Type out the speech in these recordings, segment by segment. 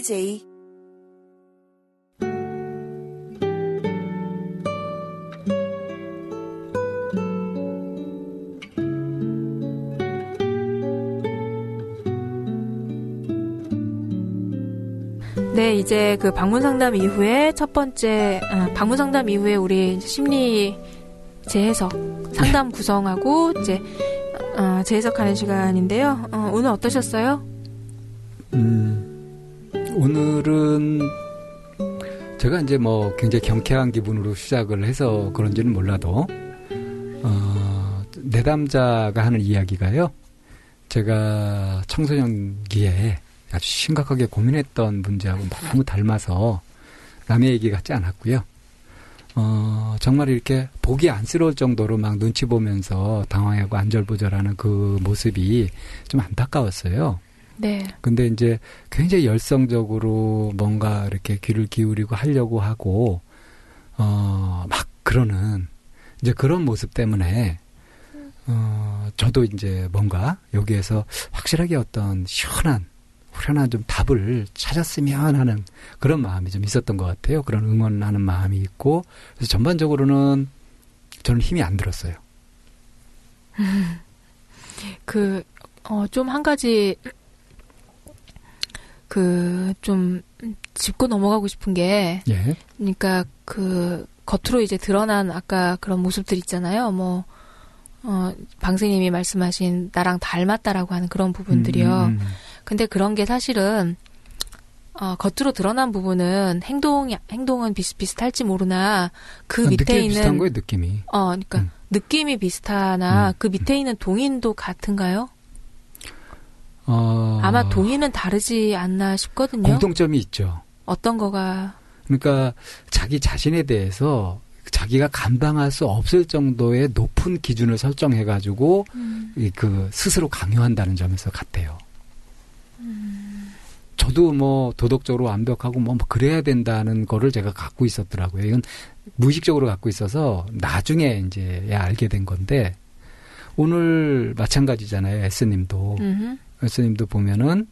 DJ. 네, 이제 그 방문 상담 이후에 방문 상담 이후에 우리 심리 재해석 상담 구성하고 이제 재해석하는 시간인데요. 오늘 어떠셨어요? 오늘은 제가 이제 뭐 굉장히 경쾌한 기분으로 시작을 해서 그런지는 몰라도 내담자가 하는 이야기가요. 제가 청소년기에 아주 심각하게 고민했던 문제하고 너무 닮아서 남의 얘기 같지 않았고요. 정말 이렇게 보기 안쓰러울 정도로 막 눈치 보면서 당황하고 안절부절하는 그 모습이 좀 안타까웠어요. 네. 근데 이제 굉장히 열성적으로 뭔가 이렇게 귀를 기울이고 하려고 하고, 막 그러는 이제 그런 모습 때문에, 저도 이제 뭔가 여기에서 확실하게 어떤 시원한, 후련한 좀 답을 찾았으면 하는 그런 마음이 좀 있었던 것 같아요. 그런 응원하는 마음이 있고, 그래서 전반적으로는 저는 힘이 안 들었어요. 좀 한 가지, 좀 짚고 넘어가고 싶은 게, 예. 그러니까 겉으로 이제 드러난 아까 그런 모습들 있잖아요. 뭐, 방생님이 말씀하신 나랑 닮았다라고 하는 그런 부분들이요. 근데 그런 게 사실은 겉으로 드러난 부분은 행동은 비슷비슷할지 모르나 그 밑에 느낌이 있는 비슷한 거예요, 느낌이. 그러니까 느낌이 비슷하나 그 밑에 있는 동인도 같은가요? 아마 동인은 다르지 않나 싶거든요. 공통점이 있죠. 어떤 거가? 그러니까 자기 자신에 대해서 자기가 감당할 수 없을 정도의 높은 기준을 설정해가지고 스스로 강요한다는 점에서 같아요. 저도 뭐 도덕적으로 완벽하고 뭐 그래야 된다는 거를 제가 갖고 있었더라고요. 이건 무의식적으로 갖고 있어서 나중에 이제야 알게 된 건데 오늘 마찬가지잖아요. S님도. S님도 보면은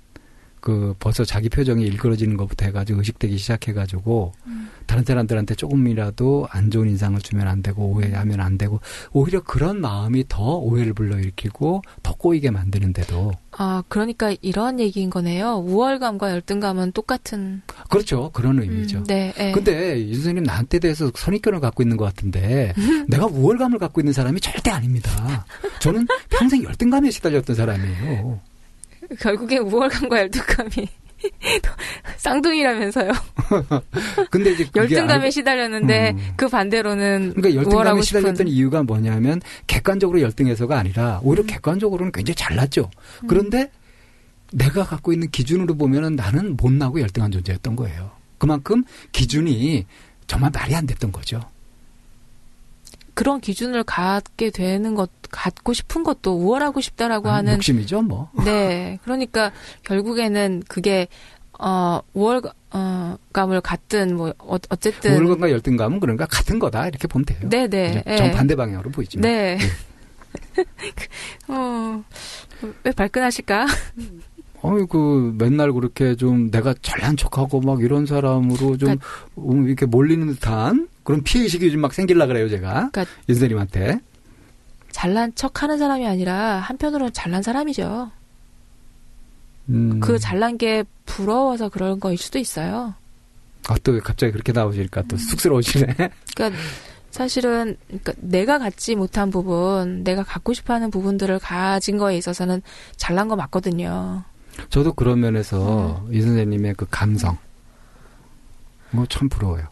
벌써 자기 표정이 일그러지는 것부터 해가지고 의식되기 시작해가지고 다른 사람들한테 조금이라도 안 좋은 인상을 주면 안 되고 오해하면 안 되고 오히려 그런 마음이 더 오해를 불러일으키고 더 꼬이게 만드는데도 그러니까 이런 얘기인 거네요. 우월감과 열등감은 똑같은. 그렇죠. 그런 의미죠. 네. 근데 유 선생님 나한테 대해서 선입견을 갖고 있는 것 같은데 내가 우월감을 갖고 있는 사람이 절대 아닙니다. 저는 평생 열등감에 시달렸던 사람이에요. 결국에 우월감과 열등감이 쌍둥이라면서요. 근데 이제 열등감에 시달렸는데 그 반대로는 그러니까 열등감에 시달렸던 이유가 뭐냐면 객관적으로 열등해서가 아니라 오히려 객관적으로는 굉장히 잘났죠. 그런데 내가 갖고 있는 기준으로 보면은 나는 못나고 열등한 존재였던 거예요. 그만큼 기준이 정말 말이 안 됐던 거죠. 그런 기준을 갖게 되는 갖고 싶은 것도 우월하고 싶다라고 하는 욕심이죠, 뭐. 네, 그러니까 결국에는 그게 우월감을 갖든 뭐 어쨌든 우월감과 열등감은 그러니까 같은 거다 이렇게 보면 돼요. 네네. 정반대 방향으로 보이지만. 네. 왜 발끈하실까? 맨날 그렇게 좀 내가 잘난 척하고 막 이런 사람으로 좀 이렇게 몰리는 듯한 그런 피해의식이 좀 막 생기려고 그래요, 제가. 그러니까 윤 선생님한테. 잘난 척 하는 사람이 아니라 한편으로는 잘난 사람이죠. 그 잘난 게 부러워서 그런 거일 수도 있어요. 또 갑자기 그렇게 나오시니까 또 쑥스러우시네. 그러니까 사실은 내가 갖지 못한 부분, 내가 갖고 싶어하는 부분들을 가진 거에 있어서는 잘난 거 맞거든요. 저도 그런 면에서 이 선생님의 그 감성 참 부러워요.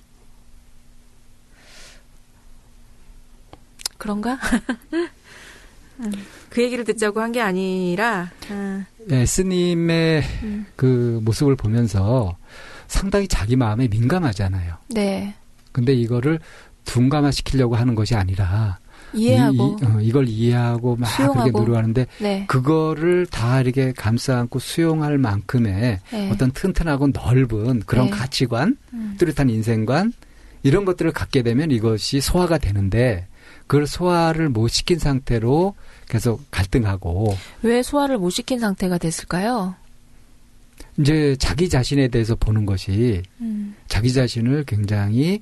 그런가? 그 얘기를 듣자고 한 게 아니라 S님의 그 모습을 보면서 상당히 자기 마음에 민감하잖아요. 네. 근데 이거를 둔감화시키려고 하는 것이 아니라 이해하고 이걸 이해하고 막 수용하고. 그렇게 노력하는데 네. 그거를 다 이렇게 감싸 안고 수용할 만큼의 네. 어떤 튼튼하고 넓은 그런 네. 가치관, 뚜렷한 인생관 이런 것들을 갖게 되면 이것이 소화가 되는데 그걸 소화를 못 시킨 상태로 계속 갈등하고. 왜 소화를 못 시킨 상태가 됐을까요? 이제 자기 자신에 대해서 보는 것이 자기 자신을 굉장히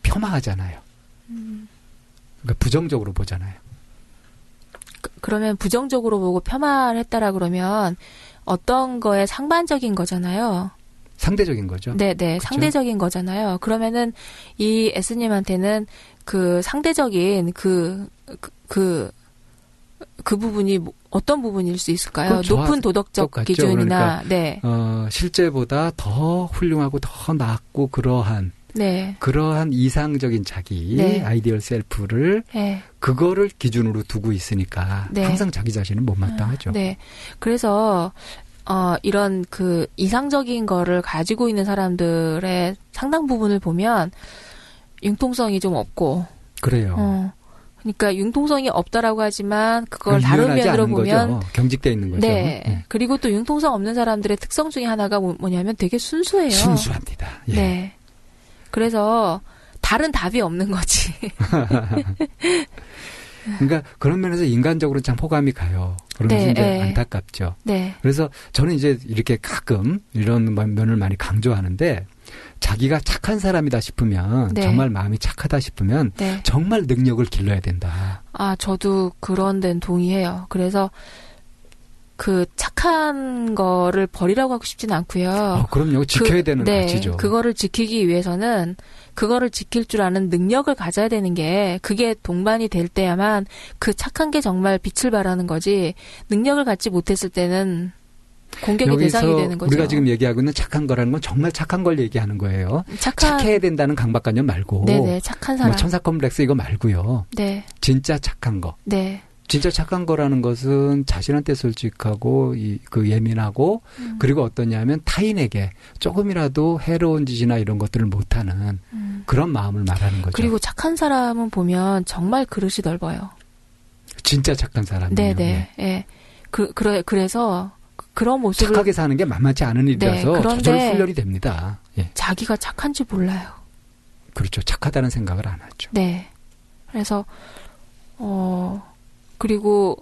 폄하하잖아요. 그러니까 부정적으로 보잖아요. 그러면 부정적으로 보고 폄하를 했다라 그러면 어떤 거에 상반적인 거잖아요. 상대적인 거죠. 네네. 그렇죠? 상대적인 거잖아요. 그러면은 이 S님한테는 그 상대적인 그 부분이 어떤 부분일 수 있을까요? 높은 도덕적 똑같죠. 기준이나, 그러니까, 네. 실제보다 더 훌륭하고 더 낫고 그러한 이상적인 자기, 아이디얼 셀프를, 그거를 기준으로 두고 있으니까 항상 자기 자신은 못마땅하죠. 네. 그래서, 이런 그 이상적인 거를 가지고 있는 사람들의 상당 부분을 보면 융통성이 좀 없고. 그래요. 그러니까 융통성이 없다라고 하지만 그걸 다른 면으로 보면 거죠. 경직돼 있는 거죠. 네. 그리고 또 융통성 없는 사람들의 특성 중에 하나가 뭐냐면 되게 순수해요. 순수합니다. 예. 네. 그래서 다른 답이 없는 거지. 그러니까 그런 면에서 인간적으로 참 호감이 가요. 그러면서 이제 안타깝죠. 네. 그래서 저는 이제 이렇게 가끔 이런 면을 많이 강조하는데 자기가 착한 사람이다 싶으면 정말 마음이 착하다 싶으면 정말 능력을 길러야 된다. 아, 저도 그런 데는 동의해요. 그래서 그 착한 거를 버리라고 하고 싶지는 않고요. 그럼요. 지켜야 되는 가치죠. 그거를 지키기 위해서는 그거를 지킬 줄 아는 능력을 가져야 되는 게 그게 동반이 될 때야만 그 착한 게 정말 빛을 발하는 거지 능력을 갖지 못했을 때는 공격의 대상이 되는 거죠. 우리가 지금 얘기하고 있는 착한 거라는 건 정말 착한 걸 얘기하는 거예요. 착해야 된다는 강박관념 말고. 네네. 착한 사람. 천사 컴플렉스 이거 말고요. 네. 진짜 착한 거. 네. 진짜 착한 거라는 것은 자신한테 솔직하고 그 예민하고 그리고 어떠냐면 타인에게 조금이라도 해로운 짓이나 이런 것들을 못하는 그런 마음을 말하는 거죠. 그리고 착한 사람은 보면 정말 그릇이 넓어요. 진짜 착한 사람이요. 네네. 예. 그래서 그런 모습을 착하게 사는 게 만만치 않은 일이라서 저절로 훈련이 됩니다. 예. 자기가 착한지 몰라요. 그렇죠. 착하다는 생각을 안 하죠. 네. 그래서 그리고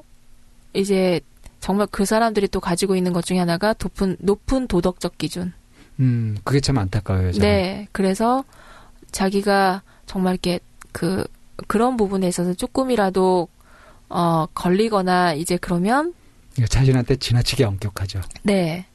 이제 정말 그 사람들이 또 가지고 있는 것 중에 하나가 높은 도덕적 기준. 그게 참 안타까워요. 저는. 네. 그래서 자기가 정말 이렇게 그런 부분에 있어서 조금이라도 걸리거나 이제 그러면 자신한테 지나치게 엄격하죠. 네.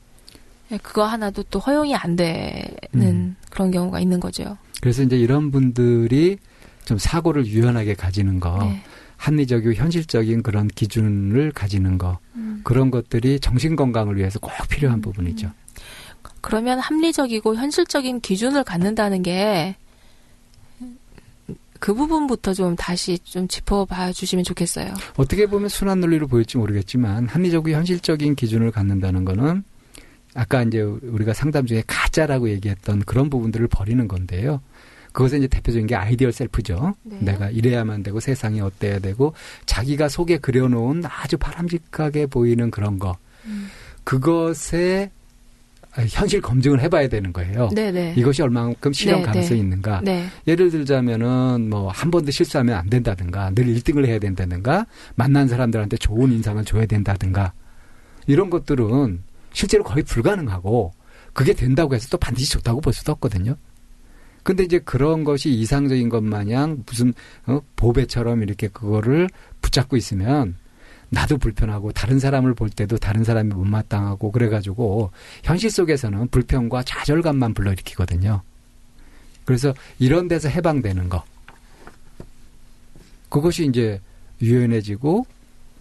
그거 하나도 또 허용이 안 되는 그런 경우가 있는 거죠. 그래서 이제 이런 분들이 좀 사고를 유연하게 가지는 거, 합리적이고 현실적인 그런 기준을 가지는 거, 그런 것들이 정신 건강을 위해서 꼭 필요한 부분이죠. 그러면 합리적이고 현실적인 기준을 갖는다는 게 그 부분부터 좀 다시 좀 짚어봐 주시면 좋겠어요. 어떻게 보면 순환 논리로 보일지 모르겠지만 합리적이고 현실적인 기준을 갖는다는 거는 아까 이제 우리가 상담 중에 가짜라고 얘기했던 그런 부분들을 버리는 건데요. 그것은 이제 대표적인 게 아이디얼 셀프죠. 네. 내가 이래야만 되고 세상이 어때야 되고 자기가 속에 그려놓은 아주 바람직하게 보이는 그런 거. 그것에 현실 검증을 해봐야 되는 거예요. 네네. 이것이 얼마만큼 실현 가능성이 있는가. 네. 예를 들자면은 뭐 한 번도 실수하면 안 된다든가 늘 1등을 해야 된다든가 만난 사람들한테 좋은 인상을 줘야 된다든가 이런 것들은 실제로 거의 불가능하고 그게 된다고 해서 또 반드시 좋다고 볼 수도 없거든요. 근데 이제 그런 것이 이상적인 것 마냥 무슨 보배처럼 이렇게 그거를 붙잡고 있으면 나도 불편하고 다른 사람을 볼 때도 다른 사람이 못마땅하고 그래가지고 현실 속에서는 불평과 좌절감만 불러일으키거든요. 그래서 이런 데서 해방되는 거. 그것이 이제 유연해지고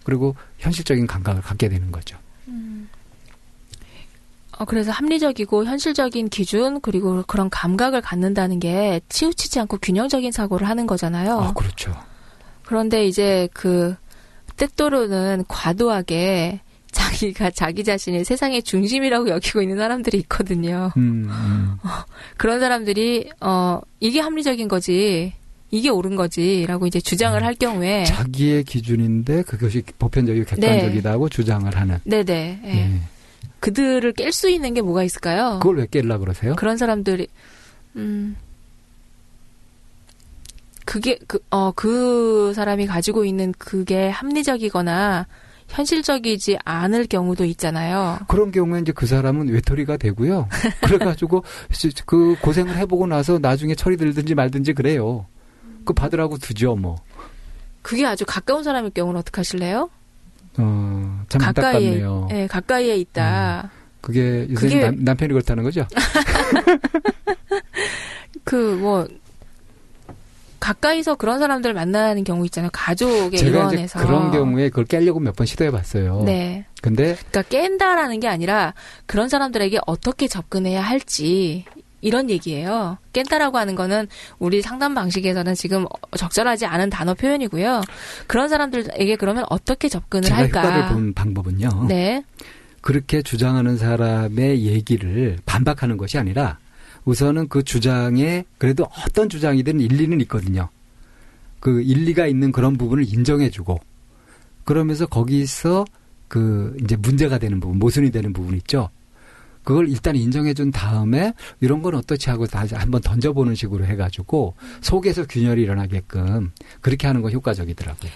그리고 현실적인 감각을 갖게 되는 거죠. 그래서 합리적이고 현실적인 기준 그리고 그런 감각을 갖는다는 게 치우치지 않고 균형적인 사고를 하는 거잖아요. 그렇죠. 그런데 이제 때때로는 과도하게 자기가 자기 자신이 세상의 중심이라고 여기고 있는 사람들이 있거든요. 그런 사람들이 이게 합리적인 거지, 이게 옳은 거지라고 이제 주장을 할 경우에 자기의 기준인데 그것이 보편적이고 객관적이다고 주장을 하는. 네네. 네. 그들을 깰 수 있는 게 뭐가 있을까요? 그걸 왜 깰라 그러세요? 그런 사람들이 그게 그 사람이 가지고 있는 그게 합리적이거나 현실적이지 않을 경우도 있잖아요. 그런 경우에 이제 그 사람은 외톨이가 되고요. 그래가지고 그 고생을 해보고 나서 나중에 철이 들든지 말든지 그래요. 그 받으라고 두죠, 뭐. 그게 아주 가까운 사람일 경우는 어떻게 하실래요? 참 안타깝네요. 네, 가까이에 있다. 그게 요새 남편이 그렇다는 거죠? 가까이서 그런 사람들을 만나는 경우 있잖아요. 가족의 제가 일원에서. 이제 그런 경우에 그걸 깨려고 몇 번 시도해봤어요. 네. 그러니까 깬다라는 게 아니라 그런 사람들에게 어떻게 접근해야 할지 이런 얘기예요. 깬다라고 하는 거는 우리 상담 방식에서는 지금 적절하지 않은 단어 표현이고요. 그런 사람들에게 그러면 어떻게 접근을 할까? 제가 효과를 본 방법은요. 네. 그렇게 주장하는 사람의 얘기를 반박하는 것이 아니라 우선은 그 주장에 그래도 어떤 주장이든 일리는 있거든요. 그 일리가 있는 그런 부분을 인정해주고 그러면서 거기서 그 이제 문제가 되는 부분, 모순이 되는 부분 있죠. 그걸 일단 인정해준 다음에 이런 건 어떻지 하고 다시 한번 던져보는 식으로 해가지고 속에서 균열이 일어나게끔 그렇게 하는 건 효과적이더라고요.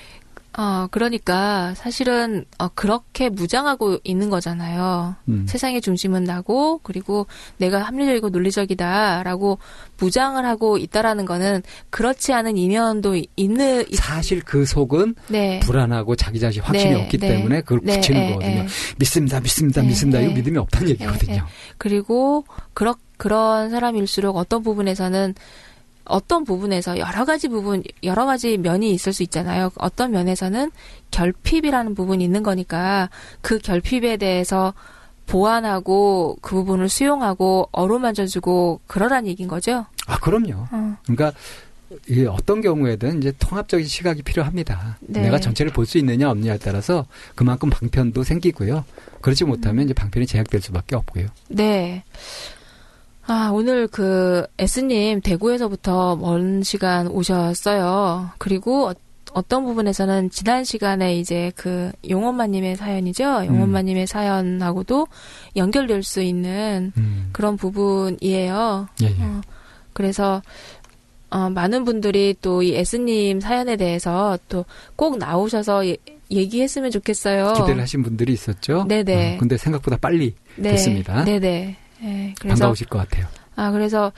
그러니까 사실은 그렇게 무장하고 있는 거잖아요. 세상의 중심은 나고 그리고 내가 합리적이고 논리적이다라고 무장을 하고 있다라는 거는 그렇지 않은 이면도 있는 사실 그 속은 네. 불안하고 자기 자신 확신이 없기 때문에 그걸 붙이는 거거든요. 믿습니다. 이거 믿음이 없다는 얘기거든요. 그리고 그런 사람일수록 어떤 부분에서 여러 가지 면이 있을 수 있잖아요. 어떤 면에서는 결핍이라는 부분이 있는 거니까 그 결핍에 대해서 보완하고 그 부분을 수용하고 어루만져주고 그러란 얘기인 거죠. 그럼요. 그러니까 이게 어떤 경우에든 이제 통합적인 시각이 필요합니다. 네. 내가 전체를 볼 수 있느냐 없느냐에 따라서 그만큼 방편도 생기고요. 그렇지 못하면 이제 방편이 제약될 수밖에 없고요. 네. 오늘 S님 대구에서부터 먼 시간 오셨어요. 그리고 어떤 부분에서는 지난 시간에 이제 용엄마님의 사연이죠. 용엄마님의 사연하고도 연결될 수 있는 그런 부분이에요. 예. 그래서 많은 분들이 또 이 S님 사연에 대해서 또 꼭 나오셔서 얘기했으면 좋겠어요. 기대를 하신 분들이 있었죠. 네네. 근데 생각보다 빨리 됐습니다. 네네. 네, 그래서 반가우실 것 같아요. 그래서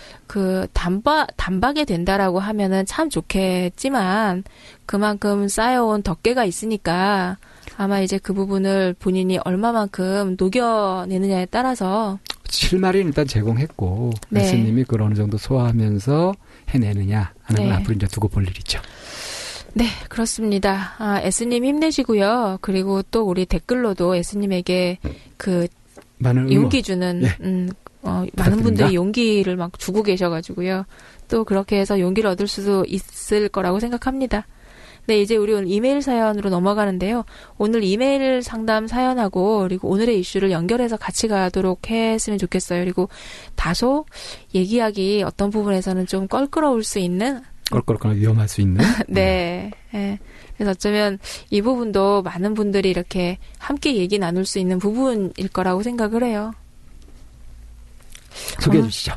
단박에 된다라고 하면은 참 좋겠지만 그만큼 쌓여온 덮개가 있으니까 아마 이제 그 부분을 본인이 얼마만큼 녹여내느냐에 따라서 실마리는 일단 제공했고 네. S님이 그걸 어느 정도 소화하면서 해내느냐 하는 건 앞으로 이제 두고 볼 일이죠. 네, 그렇습니다. S님 힘내시고요. 그리고 또 우리 댓글로도 S님에게 많은 용기 주는 많은 분들이 용기를 막 주고 계셔가지고요. 또 그렇게 해서 용기를 얻을 수도 있을 거라고 생각합니다. 네, 이제 우리 오늘 이메일 사연으로 넘어가는데요. 오늘 이메일 상담 사연하고 그리고 오늘의 이슈를 연결해서 같이 가도록 했으면 좋겠어요. 그리고 다소 얘기하기 어떤 부분에서는 좀 껄끄러울 수 있는 껄끄럽거나 위험할 수 있는 네. 그래서 어쩌면 이 부분도 많은 분들이 이렇게 함께 얘기 나눌 수 있는 부분일 거라고 생각을 해요. 소개해 주시죠.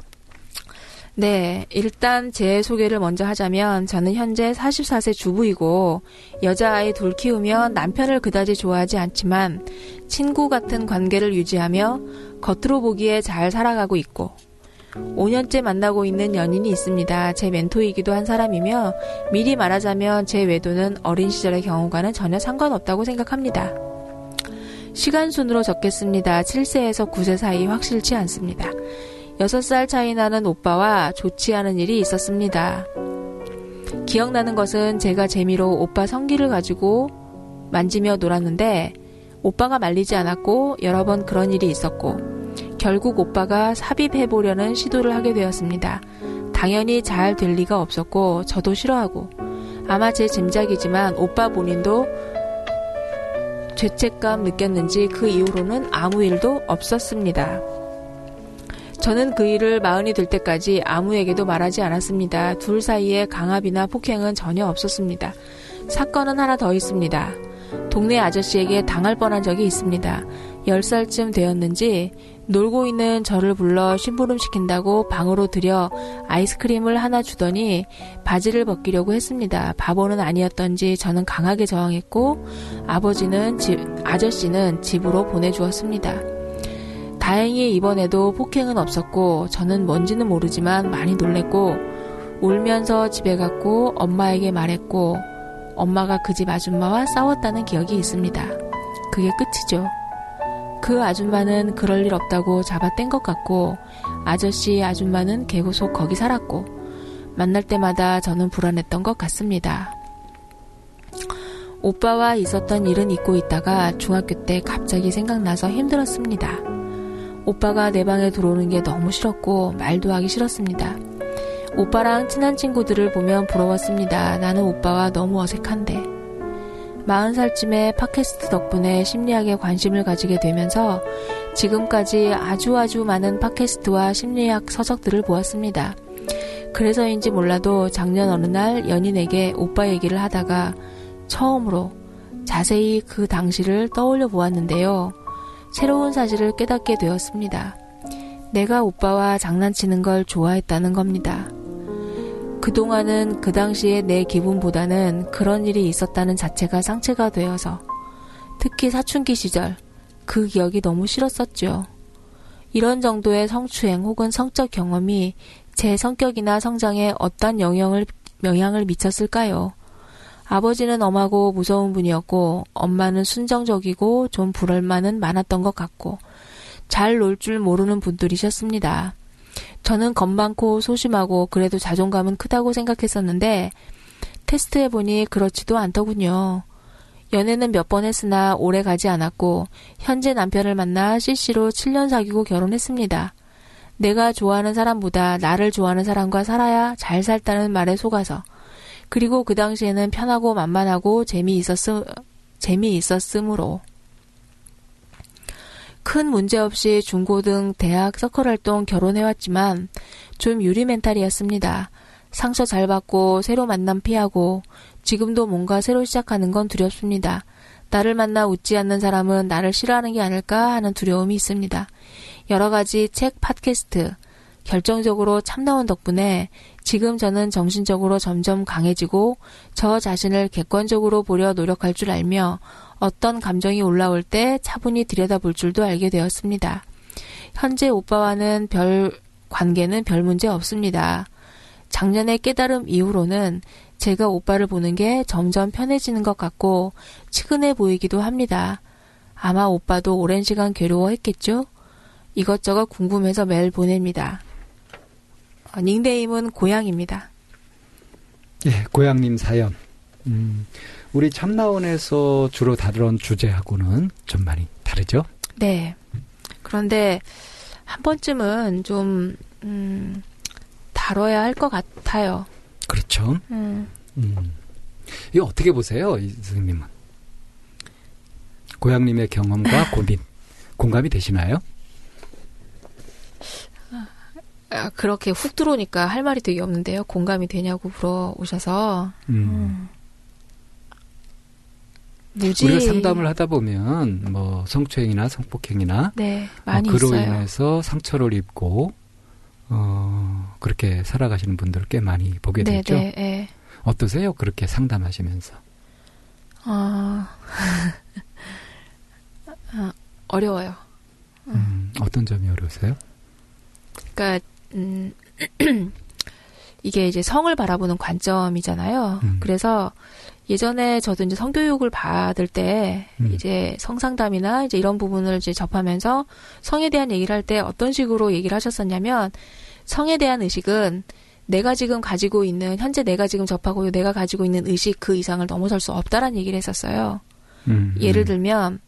네. 일단 제 소개를 먼저 하자면 저는 현재 44세 주부이고 여자아이 둘 키우며 남편을 그다지 좋아하지 않지만 친구 같은 관계를 유지하며 겉으로 보기에 잘 살아가고 있고 5년째 만나고 있는 연인이 있습니다. 제 멘토이기도 한 사람이며 미리 말하자면 제 외도는 어린 시절의 경험과는 전혀 상관없다고 생각합니다. 시간 순으로 적겠습니다. 7세에서 9세 사이 확실치 않습니다. 6살 차이 나는 오빠와 좋지 않은 일이 있었습니다. 기억나는 것은 제가 재미로 오빠 성기를 가지고 만지며 놀았는데 오빠가 말리지 않았고 여러 번 그런 일이 있었고 결국 오빠가 삽입해보려는 시도를 하게 되었습니다. 당연히 잘 될 리가 없었고 저도 싫어하고 아마 제 짐작이지만 오빠 본인도 죄책감 느꼈는지 그 이후로는 아무 일도 없었습니다. 저는 그 일을 40이 될 때까지 아무에게도 말하지 않았습니다. 둘 사이에 강압이나 폭행은 전혀 없었습니다. 사건은 하나 더 있습니다. 동네 아저씨에게 당할 뻔한 적이 있습니다. 10살쯤 되었는지 놀고 있는 저를 불러 심부름시킨다고 방으로 들여 아이스크림을 하나 주더니 바지를 벗기려고 했습니다. 바보는 아니었던지 저는 강하게 저항했고 아저씨는 집으로 보내주었습니다. 다행히 이번에도 폭행은 없었고 저는 뭔지는 모르지만 많이 놀랬고 울면서 집에 갔고 엄마에게 말했고 엄마가 그 집 아줌마와 싸웠다는 기억이 있습니다. 그게 끝이죠. 그 아줌마는 그럴 일 없다고 잡아뗀 것 같고 아줌마는 계속 거기 살았고 만날 때마다 저는 불안했던 것 같습니다. 오빠와 있었던 일은 잊고 있다가 중학교 때 갑자기 생각나서 힘들었습니다. 오빠가 내 방에 들어오는 게 너무 싫었고 말도 하기 싫었습니다. 오빠랑 친한 친구들을 보면 부러웠습니다. 나는 오빠와 너무 어색한데. 40살쯤에 팟캐스트 덕분에 심리학에 관심을 가지게 되면서 지금까지 아주 많은 팟캐스트와 심리학 서적들을 보았습니다. 그래서인지 몰라도 작년 어느 날 연인에게 오빠 얘기를 하다가 처음으로 자세히 그 당시를 떠올려 보았는데요. 새로운 사실을 깨닫게 되었습니다. 내가 오빠와 장난치는 걸 좋아했다는 겁니다. 그동안은 그 당시에 내 기분보다는 그런 일이 있었다는 자체가 상처가 되어서 특히 사춘기 시절 그 기억이 너무 싫었었죠. 이런 정도의 성추행 혹은 성적 경험이 제 성격이나 성장에 어떤 영향을 미쳤을까요? 아버지는 엄하고 무서운 분이었고 엄마는 순정적이고 좀 불만은 많았던 것 같고 잘 놀 줄 모르는 분들이셨습니다. 저는 겁 많고 소심하고 그래도 자존감은 크다고 생각했었는데 테스트해보니 그렇지도 않더군요. 연애는 몇 번 했으나 오래 가지 않았고 현재 남편을 만나 CC로 7년 사귀고 결혼했습니다. 내가 좋아하는 사람보다 나를 좋아하는 사람과 살아야 잘 살다는 말에 속아서 그리고 그 당시에는 편하고 만만하고 재미있었으므로 큰 문제 없이 중고등, 대학, 서클활동 결혼해왔지만 좀 유리멘탈이었습니다. 상처 잘 받고 새로 만남 피하고 지금도 뭔가 새로 시작하는 건 두렵습니다. 나를 만나 웃지 않는 사람은 나를 싫어하는 게 아닐까 하는 두려움이 있습니다. 여러 가지 책, 팟캐스트, 결정적으로 참나온 덕분에 지금 저는 정신적으로 점점 강해지고 저 자신을 객관적으로 보려 노력할 줄 알며 어떤 감정이 올라올 때 차분히 들여다볼 줄도 알게 되었습니다. 현재 오빠와는 관계는 별 문제 없습니다. 작년의 깨달음 이후로는 제가 오빠를 보는 게 점점 편해지는 것 같고 측은해 보이기도 합니다. 아마 오빠도 오랜 시간 괴로워했겠죠? 이것저것 궁금해서 메일 보냅니다. 닉네임은 고양입니다. 예, 고양님 사연. 우리 참나원에서 주로 다루는 주제하고는 좀 많이 다르죠? 네. 그런데 한 번쯤은 좀 다뤄야 할 것 같아요. 그렇죠. 이거 어떻게 보세요, 이 선생님은? 고양님의 경험과 고민, 공감이 되시나요? 그렇게 훅 들어오니까 할 말이 되게 없는데요. 공감이 되냐고 물어오셔서. 우리가 상담을 하다 보면 뭐 성추행이나 성폭행이나 네, 많이 그로 있어요. 인해서 상처를 입고 그렇게 살아가시는 분들 꽤 많이 보게 되죠. 네, 네. 어떠세요? 그렇게 상담하시면서? 어려워요. 어떤 점이 어려우세요? 그러니까 이게 이제 성을 바라보는 관점이잖아요. 그래서 예전에 저도 이제 성교육을 받을 때 이제 성상담이나 이제 이런 부분을 이제 접하면서 성에 대한 얘기를 할 때 어떤 식으로 얘기를 하셨었냐면 성에 대한 의식은 내가 지금 가지고 있는 현재 내가 지금 접하고 내가 가지고 있는 의식 그 이상을 넘어설 수 없다라는 얘기를 했었어요. 예를 들면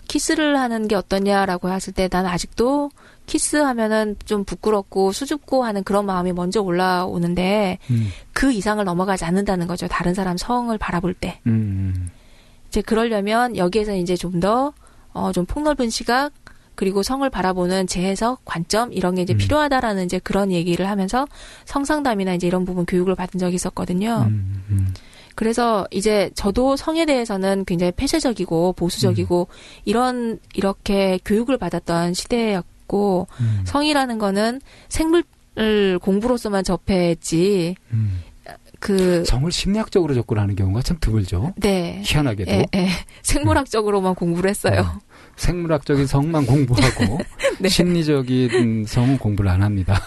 키스를 하는 게 어떠냐라고 했을 때 난 아직도 키스하면은 좀 부끄럽고 수줍고 하는 그런 마음이 먼저 올라오는데 그 이상을 넘어가지 않는다는 거죠. 다른 사람 성을 바라볼 때. 이제 그러려면 여기에서 이제 좀 더 좀 폭넓은 시각 그리고 성을 바라보는 재해석 관점 이런 게 이제 필요하다라는 이제 그런 얘기를 하면서 성상담이나 이제 이런 부분 교육을 받은 적이 있었거든요. 그래서 이제 저도 성에 대해서는 굉장히 폐쇄적이고 보수적이고 이렇게 교육을 받았던 시대였고 성이라는 거는 생물을 공부로서만 접했지 성을 심리학적으로 접근하는 경우가 참 드물죠. 네. 희한하게도. 생물학적으로만 공부를 했어요. 생물학적인 성만 공부하고 네. 심리적인 성은 공부를 안 합니다.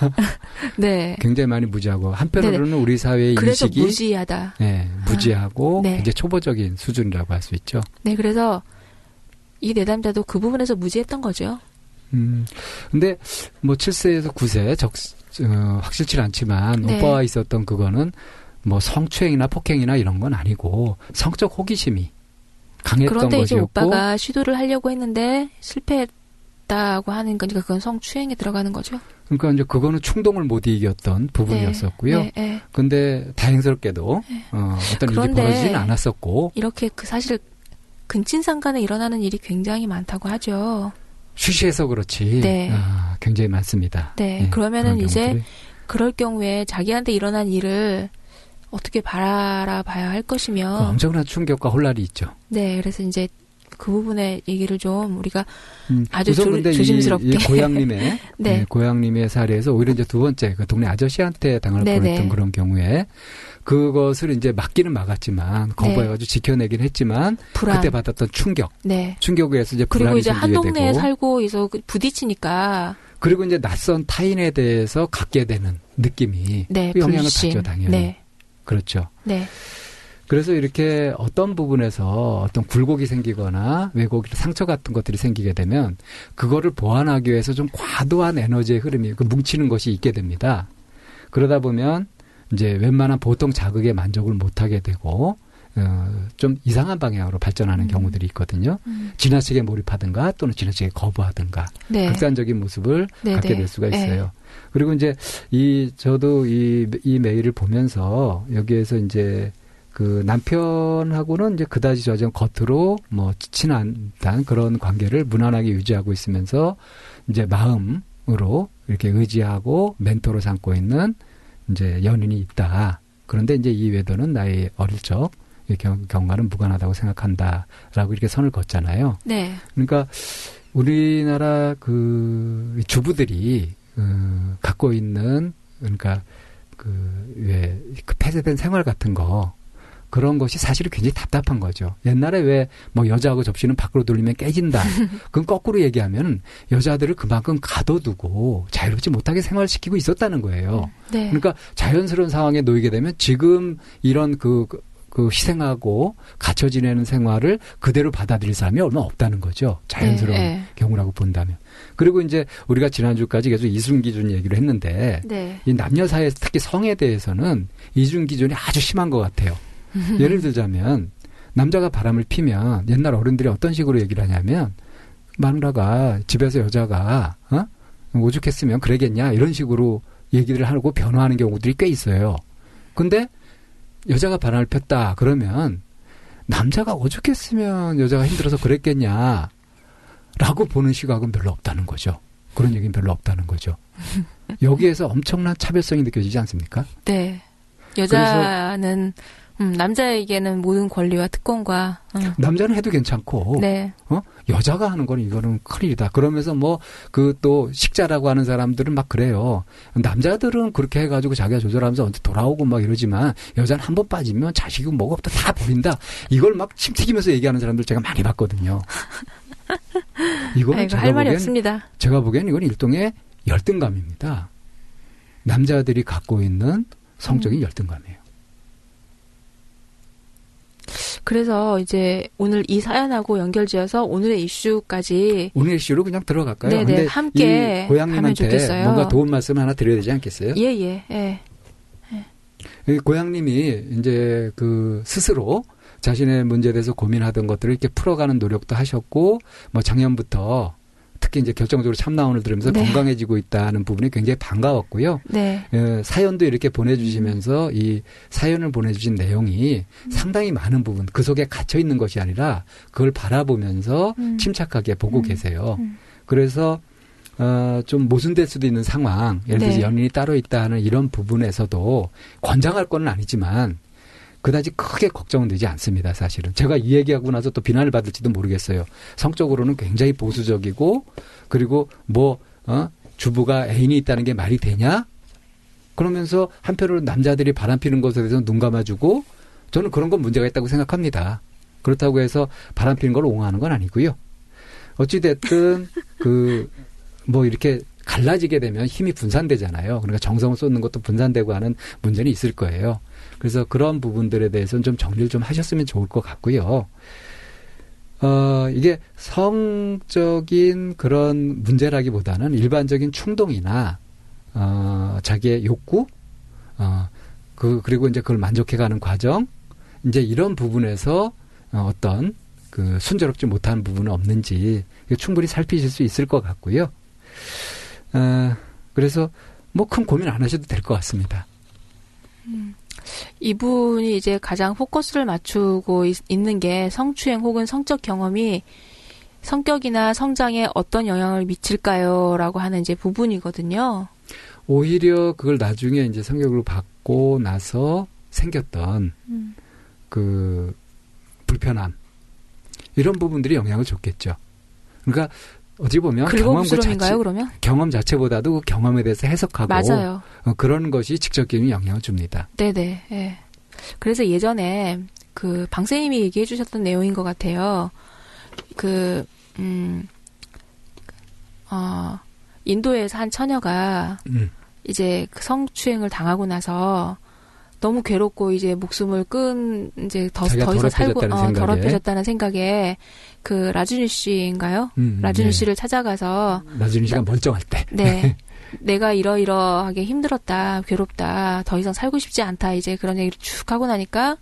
네. 굉장히 많이 무지하고 한편으로는 네네. 우리 사회의 그래서 인식이 무지하다. 네, 무지하고 네. 굉장히 초보적인 수준이라고 할 수 있죠. 네, 그래서 이 내담자도 그 부분에서 무지했던 거죠. 근데 뭐 7세에서 9세 확실치 않지만 네. 오빠와 있었던 그거는 뭐 성추행이나 폭행이나 이런 건 아니고 성적 호기심이 강했던 그런데 것이었고. 이제 오빠가 시도를 하려고 했는데 실패했다고 하는 거니까 그건 성추행에 들어가는 거죠. 그러니까 이제 그거는 충동을 못 이겼던 부분이었었고요. 네, 네, 네. 근데 다행스럽게도 네. 어떤 일이 벌어지진 않았었고. 이렇게 사실 근친상간에 일어나는 일이 굉장히 많다고 하죠. 쉬쉬해서 그렇지. 네. 굉장히 많습니다. 네. 네, 그러면은 이제 그럴 경우에 자기한테 일어난 일을 어떻게 바라봐야 할 것이며. 엄청난 충격과 혼란이 있죠. 네. 그래서 이제 그 부분의 얘기를 좀 우리가 아주 우선 조심스럽게. 이 고향님의, 네. 고향님의 사례에서 오히려 이제 두 번째, 그 동네 아저씨한테 당할 네네. 뻔했던 그런 경우에 그것을 이제 막기는 막았지만 거부해가지고 네. 지켜내긴 했지만 불안. 그때 받았던 충격. 네. 충격에 의해서 이제 불안이 생기게 되고. 그리고 이제 한 동네에 살고 있어 부딪히니까. 그리고 이제 낯선 타인에 대해서 갖게 되는 느낌이 네, 영향을 받죠, 당연히. 네. 그렇죠. 네. 그래서 이렇게 어떤 부분에서 어떤 굴곡이 생기거나 왜곡, 상처 같은 것들이 생기게 되면 그거를 보완하기 위해서 좀 과도한 에너지의 흐름이 뭉치는 것이 있게 됩니다. 그러다 보면 이제 웬만한 보통 자극에 만족을 못하게 되고 좀 이상한 방향으로 발전하는 경우들이 있거든요. 지나치게 몰입하든가 또는 지나치게 거부하든가 네. 극단적인 모습을 네, 갖게 네. 될 수가 있어요. 네. 그리고 이제 저도 이 메일을 보면서 여기에서 이제 그 남편하고는 이제 그다지 저전 겉으로 뭐 친한단 그런 관계를 무난하게 유지하고 있으면서 이제 마음으로 이렇게 의지하고 멘토로 삼고 있는 이제 연인이 있다. 그런데 이제 이 외도는 나의 어릴 적 경과는 무관하다고 생각한다라고 이렇게 선을 걷잖아요. 네. 그러니까 우리나라 그 주부들이 갖고 있는 그러니까 그 폐쇄된 생활 같은 거 그런 것이 사실은 굉장히 답답한 거죠. 옛날에 왜 뭐 여자하고 접시는 밖으로 돌리면 깨진다. 그건 거꾸로 얘기하면 여자들을 그만큼 가둬두고 자유롭지 못하게 생활시키고 있었다는 거예요. 네. 그러니까 자연스러운 상황에 놓이게 되면 지금 이런 그 희생하고 갇혀 지내는 생활을 그대로 받아들일 사람이 얼마 없다는 거죠. 자연스러운 네. 경우라고 본다면. 그리고 이제 우리가 지난주까지 계속 이중기준 얘기를 했는데 네. 이 남녀 사이에서 특히 성에 대해서는 이중기준이 아주 심한 것 같아요. 예를 들자면 남자가 바람을 피면 옛날 어른들이 어떤 식으로 얘기를 하냐면 마누라가 집에서 여자가 오죽했으면 그러겠냐 이런 식으로 얘기를 하고 변화하는 경우들이 꽤 있어요. 근데 여자가 바람을 폈다 그러면 남자가 오죽했으면 여자가 힘들어서 그랬겠냐 라고 보는 시각은 별로 없다는 거죠. 그런 얘기는 별로 없다는 거죠. 여기에서 엄청난 차별성이 느껴지지 않습니까? 네. 여자는 남자에게는 모든 권리와 특권과 남자는 해도 괜찮고 네. 여자가 하는 건 이거는 큰일이다. 그러면서 뭐 그 또 식자라고 하는 사람들은 막 그래요. 남자들은 그렇게 해가지고 자기가 조절하면서 언제 돌아오고 막 이러지만 여자는 한 번 빠지면 자식이고 뭐가 없다 다 버린다. 이걸 막 침튀기면서 얘기하는 사람들 제가 많이 봤거든요. 이거는 할 말이 없습니다. 제가 보기엔 이건 일종의 열등감입니다. 남자들이 갖고 있는 성적인 열등감이에요. 그래서 이제 오늘 이 사연하고 연결지어서 오늘의 이슈까지 오늘 이슈로 그냥 들어갈까요? 네네, 근데 함께 이 고향님한테 뭔가 도움 말씀 하나 드려야 되지 않겠어요? 예. 고향님이 이제 그 스스로 자신의 문제에 대해서 고민하던 것들을 이렇게 풀어가는 노력도 하셨고 뭐 작년부터 특히 이제 결정적으로 참나원을 들으면서 네. 건강해지고 있다는 부분이 굉장히 반가웠고요. 네. 사연도 이렇게 보내주시면서 이 사연을 보내주신 내용이 상당히 많은 부분 그 속에 갇혀 있는 것이 아니라 그걸 바라보면서 침착하게 보고 계세요. 그래서 좀 모순될 수도 있는 상황, 예를 들어서 네. 연인이 따로 있다는 이런 부분에서도 권장할 건 아니지만 그다지 크게 걱정은 되지 않습니다. 사실은. 제가 이 얘기하고 나서 또 비난을 받을지도 모르겠어요. 성적으로는 굉장히 보수적이고 그리고 주부가 애인이 있다는 게 말이 되냐? 그러면서 한편으로 남자들이 바람피는 것에 대해서 눈 감아주고 저는 그런 건 문제가 있다고 생각합니다. 그렇다고 해서 바람피는 걸 옹호하는 건 아니고요. 어찌됐든 이렇게 갈라지게 되면 힘이 분산되잖아요. 그러니까 정성을 쏟는 것도 분산되고 하는 문제는 있을 거예요. 그래서 그런 부분들에 대해서는 좀 정리를 좀 하셨으면 좋을 것 같고요. 이게 성적인 그런 문제라기보다는 일반적인 충동이나 자기의 욕구, 그리고 이제 그걸 만족해가는 과정, 이제 이런 부분에서 어떤 순조롭지 못한 부분은 없는지 충분히 살피실 수 있을 것 같고요. 그래서 큰 고민 안 하셔도 될 것 같습니다. 이분이 이제 가장 포커스를 맞추고 있는 게 성추행 혹은 성적 경험이 성격이나 성장에 어떤 영향을 미칠까요? 라고 하는 이제 부분이거든요. 오히려 그걸 나중에 이제 성격을 받고 나서 생겼던 불편함 이런 부분들이 영향을 줬겠죠. 그러니까 어찌 보면 경험 자체보다도 그 경험에 대해서 해석하고 맞아요. 그런 것이 직접적인 영향을 줍니다. 네네. 네. 그래서 예전에 방쌤님이 얘기해 주셨던 내용인 것 같아요. 인도에서 한 처녀가 이제 성추행을 당하고 나서 너무 괴롭고 이제 목숨을 이제 더 이상 살고 더럽혀졌다는 생각에 라준이 씨인가요? 라준이 씨를 찾아가서 라준이 씨가 멀쩡할 때. 네. 내가 이러이러하게 힘들었다, 괴롭다, 더 이상 살고 싶지 않다, 이제 그런 얘기를 쭉 하고 나니까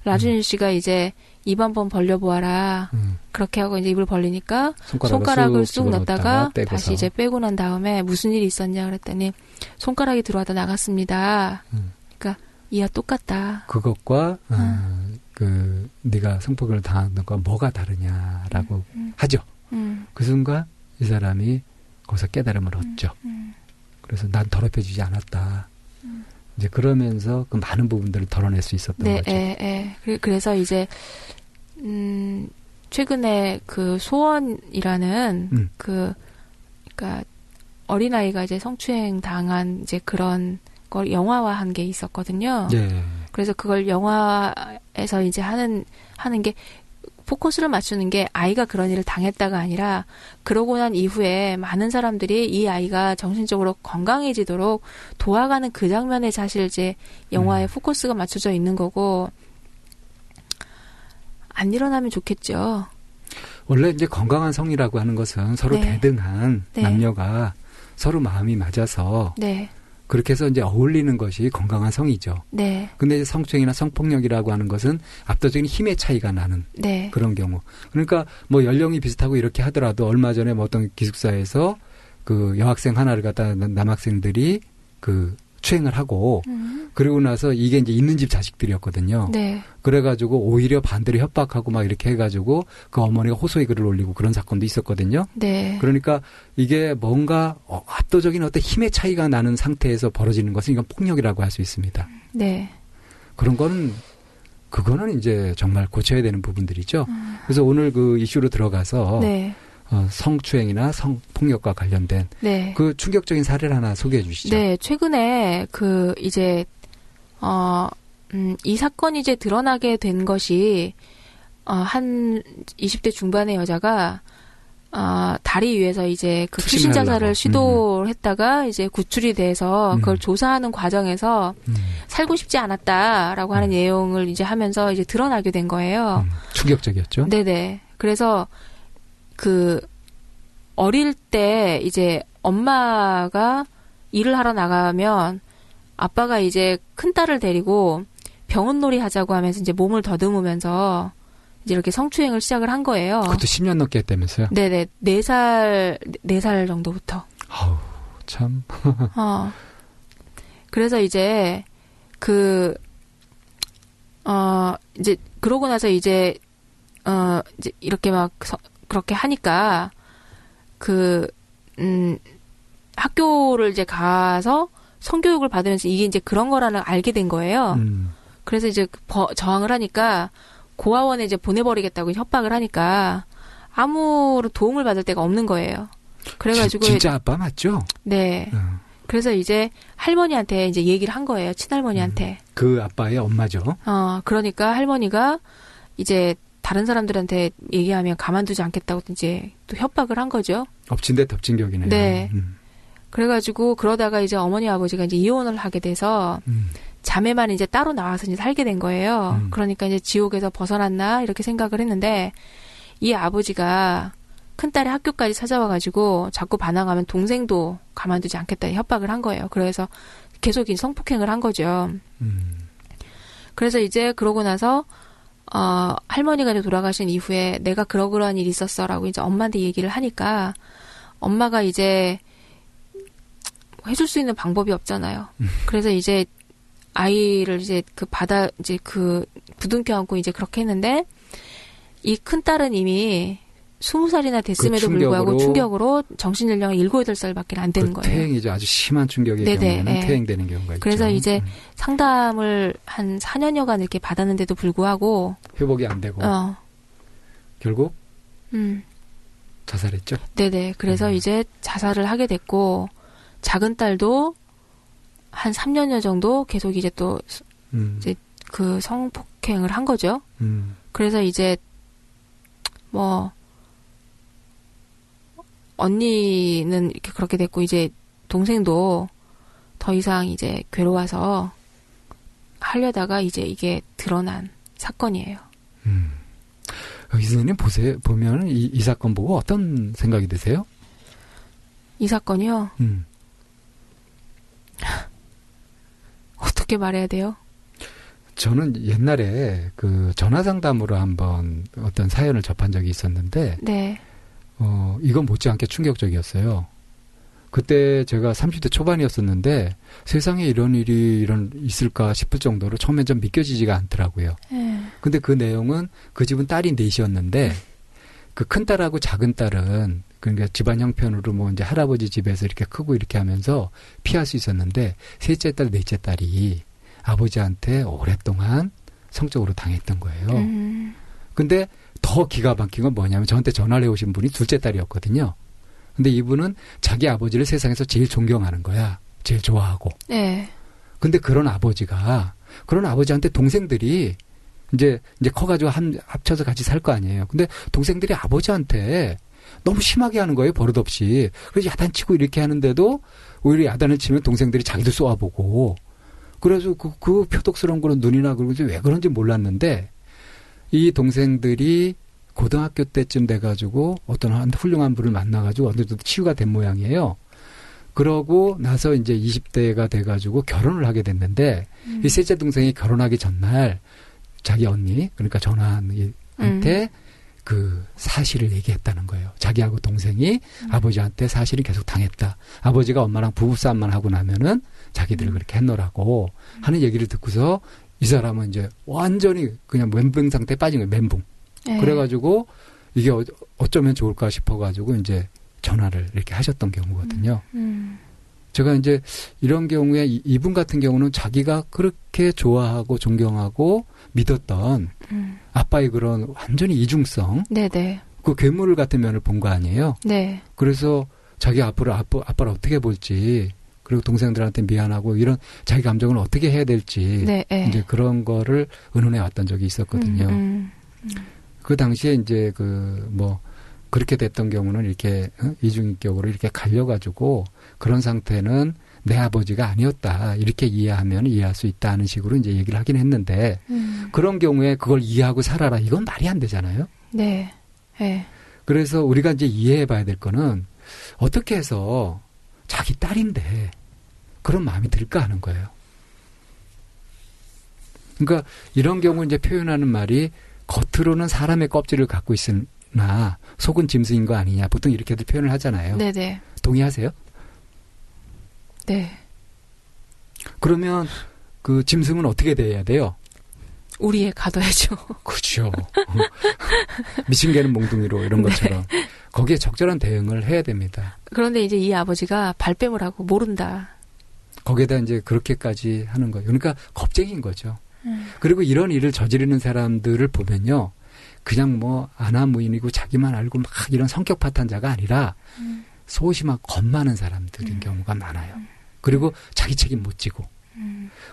라준이 씨가 이제 입 한번 벌려보아라. 그렇게 하고 이제 입을 벌리니까 손가락을 쑥 넣었다가 다시 이제 빼고 난 다음에 무슨 일이 있었냐 그랬더니 손가락이 들어와다 나갔습니다. 그러니까 이와 똑같다. 그것과 네가 성폭행을 당한 것과 뭐가 다르냐라고 하죠. 그 순간 이 사람이 거기서 깨달음을 얻죠. 그래서 난 더럽혀지지 않았다. 이제 그러면서 그 많은 부분들을 덜어낼 수 있었던 거죠. 그래서 이제 최근에 소원이라는 그러니까 어린아이가 이제 성추행 당한 이제 그런 걸 영화화한 게 있었거든요. 네. 그래서 그걸 영화에서 이제 하는 게 포커스를 맞추는 게 아이가 그런 일을 당했다가 아니라 그러고 난 이후에 많은 사람들이 이 아이가 정신적으로 건강해지도록 도와가는 그 장면에 사실 이제 영화에 포커스가 맞춰져 있는 거고 안 일어나면 좋겠죠. 원래 이제 건강한 성이라고 하는 것은 서로 대등한 남녀가 서로 마음이 맞아서 그렇게 해서 이제 어울리는 것이 건강한 성이죠. 네. 근데 성추행이나 성폭력이라고 하는 것은 압도적인 힘의 차이가 나는 그런 경우. 그러니까 연령이 비슷하고 이렇게 하더라도 얼마 전에 어떤 기숙사에서 여학생 하나를 갖다 남학생들이 추행을 하고 그리고 나서 이게 이제 있는 집 자식들이었거든요. 네. 그래가지고 오히려 반대로 협박하고 막 이렇게 해가지고 그 어머니가 호소의 글을 올리고 그런 사건도 있었거든요. 네. 그러니까 이게 뭔가 압도적인 어떤 힘의 차이가 나는 상태에서 벌어지는 것은 이건 폭력이라고 할 수 있습니다. 네. 그거는 이제 정말 고쳐야 되는 부분들이죠. 그래서 오늘 그 이슈로 들어가서 성추행이나 성폭력과 관련된 그 충격적인 사례를 하나 소개해 주시죠. 네, 최근에 이제 이 사건이 이제 드러나게 된 것이 한 20대 중반의 여자가 다리 위에서 이제 투신 자살을 시도를 했다가 이제 구출이 돼서 그걸 조사하는 과정에서 살고 싶지 않았다라고 하는 내용을 이제 하면서 이제 드러나게 된 거예요. 충격적이었죠. 네네. 그래서 어릴 때 이제 엄마가 일을 하러 나가면 아빠가 이제 큰딸을 데리고 병원놀이 하자고 하면서 이제 몸을 더듬으면서 이제 이렇게 성추행을 시작을 한 거예요. 그것도 10년 넘게 했다면서요? 네네. 4살 정도부터. 아우, 참. 그래서 이제 이제 그러고 나서 이제 이렇게 막 그렇게 하니까 학교를 이제 가서 성교육을 받으면서 이게 이제 그런 거라는 걸 알게 된 거예요. 그래서 이제 저항을 하니까 고아원에 이제 보내버리겠다고 협박을 하니까 아무런 도움을 받을 데가 없는 거예요. 그래가지고 진짜 아빠 맞죠? 네. 그래서 이제 할머니한테 이제 얘기를 한 거예요. 친할머니한테. 그 아빠의 엄마죠. 그러니까 할머니가 이제 다른 사람들한테 얘기하면 가만두지 않겠다고 이제 또 협박을 한 거죠. 엎친 데 덮친 격이네요. 네. 그래가지고 그러다가 이제 어머니 아버지가 이제 이혼을 하게 돼서 자매만 이제 따로 나와서 이제 살게 된 거예요. 그러니까 이제 지옥에서 벗어났나 이렇게 생각을 했는데 이 아버지가 큰딸이 학교까지 찾아와가지고 자꾸 반항하면 동생도 가만두지 않겠다 협박을 한 거예요. 그래서 계속 성폭행을 한 거죠. 그래서 이제 그러고 나서 할머니가 이제 돌아가신 이후에 내가 그러그러한 일이 있었어라고 이제 엄마한테 얘기를 하니까 엄마가 이제 해줄 수 있는 방법이 없잖아요. 그래서 이제 아이를 이제 이제 부둥켜 안고 이제 그렇게 했는데 이 큰딸은 이미 20살이나 됐음에도 불구하고 충격으로 정신연령이 7, 8살밖에 안 되는 거예요. 퇴행이죠. 아주 심한 충격의 경우는 퇴행되는 경우가 있죠. 그래서 이제 상담을 한 4년여간 이렇게 받았는데도 불구하고 회복이 안 되고 결국 자살했죠. 네네. 그래서 이제 자살을 하게 됐고 작은 딸도 한 3년여 정도 계속 이제 또 이제 그 성폭행을 한 거죠. 그래서 이제 언니는 이렇게 그렇게 됐고 이제 동생도 더 이상 이제 괴로워서 하려다가 이제 이게 드러난 사건이에요. 이선생님 보면 이 사건 보고 어떤 생각이 드세요? 이 사건이요? 어떻게 말해야 돼요? 저는 옛날에 그 전화상담으로 한번 어떤 사연을 접한 적이 있었는데, 네. 이건 못지않게 충격적이었어요. 그때 제가 30대 초반이었었는데 세상에 이런 일이 있을까 싶을 정도로 처음엔 좀 믿겨지지가 않더라고요. 근데 그 내용은 그 집은 딸이 넷이었는데 그 큰 딸하고 작은 딸은 그러니까 집안 형편으로 뭐 이제 할아버지 집에서 이렇게 크고 이렇게 하면서 피할 수 있었는데 셋째 딸, 넷째 딸이 아버지한테 오랫동안 성적으로 당했던 거예요. 근데 더 기가 막힌 건 뭐냐면 저한테 전화를 해오신 분이 둘째 딸이었거든요. 근데 이분은 자기 아버지를 세상에서 제일 존경하는 거야. 제일 좋아하고. 네. 근데 그런 아버지한테 동생들이 이제 커가지고 합쳐서 같이 살 거 아니에요. 근데 동생들이 아버지한테 너무 심하게 하는 거예요. 버릇없이. 그래서 야단치고 이렇게 하는데도 오히려 야단을 치면 동생들이 자기도 쏘아보고. 그래서 그 표독스러운 그런 눈이나 그런 것이 왜 그런지 몰랐는데 이 동생들이 고등학교 때쯤 돼가지고 어떤 한 훌륭한 분을 만나가지고 어느 정도 치유가 된 모양이에요. 그러고 나서 이제 20대가 돼가지고 결혼을 하게 됐는데 이 셋째 동생이 결혼하기 전날 자기 언니 그러니까 전화한테 그 사실을 얘기했다는 거예요. 자기하고 동생이 아버지한테 사실을 계속 당했다. 아버지가 엄마랑 부부싸움만 하고 나면은 자기들 그렇게 했노라고 하는 얘기를 듣고서 이 사람은 이제 완전히 그냥 멘붕 상태에 빠진 거예요. 멘붕. 그래가지고 이게 어쩌면 좋을까 싶어가지고 이제 전화를 이렇게 하셨던 경우거든요. 제가 이제 이런 경우에 이분 같은 경우는 자기가 그렇게 좋아하고 존경하고 믿었던 아빠의 그런 완전히 이중성, 네네. 그 괴물 같은 면을 본 거 아니에요. 네. 그래서 자기 앞으로 아빠를 어떻게 볼지, 그리고 동생들한테 미안하고 이런 자기 감정을 어떻게 해야 될지, 네, 이제 그런 거를 의논해 왔던 적이 있었거든요. 그 당시에 이제 그렇게 됐던 경우는 이렇게 이중인격으로 이렇게 갈려가지고 그런 상태는 내 아버지가 아니었다. 이렇게 이해하면 이해할 수 있다는 식으로 이제 얘기를 하긴 했는데 그런 경우에 그걸 이해하고 살아라. 이건 말이 안 되잖아요. 네. 네. 그래서 우리가 이제 이해해 봐야 될 거는 어떻게 해서 자기 딸인데 그런 마음이 들까 하는 거예요. 그러니까 이런 경우 이제 표현하는 말이 겉으로는 사람의 껍질을 갖고 있으나 속은 짐승인 거 아니냐. 보통 이렇게들 표현을 하잖아요. 네네. 동의하세요? 네. 그러면 그 짐승은 어떻게 돼야 돼요? 우리에 가둬야죠. 그렇죠. 미친 개는 몽둥이로 이런 것처럼. 네. 거기에 적절한 대응을 해야 됩니다. 그런데 이제 이 아버지가 발뺌을 하고 모른다. 거기에다 이제 그렇게까지 하는 거예요. 그러니까 겁쟁이인 거죠. 그리고 이런 일을 저지르는 사람들을 보면요. 그냥 뭐 아나무인이고 자기만 알고 막 이런 성격 파탄자가 아니라 소심하고 겁 많은 사람들인 경우가 많아요. 그리고 자기 책임 못 지고.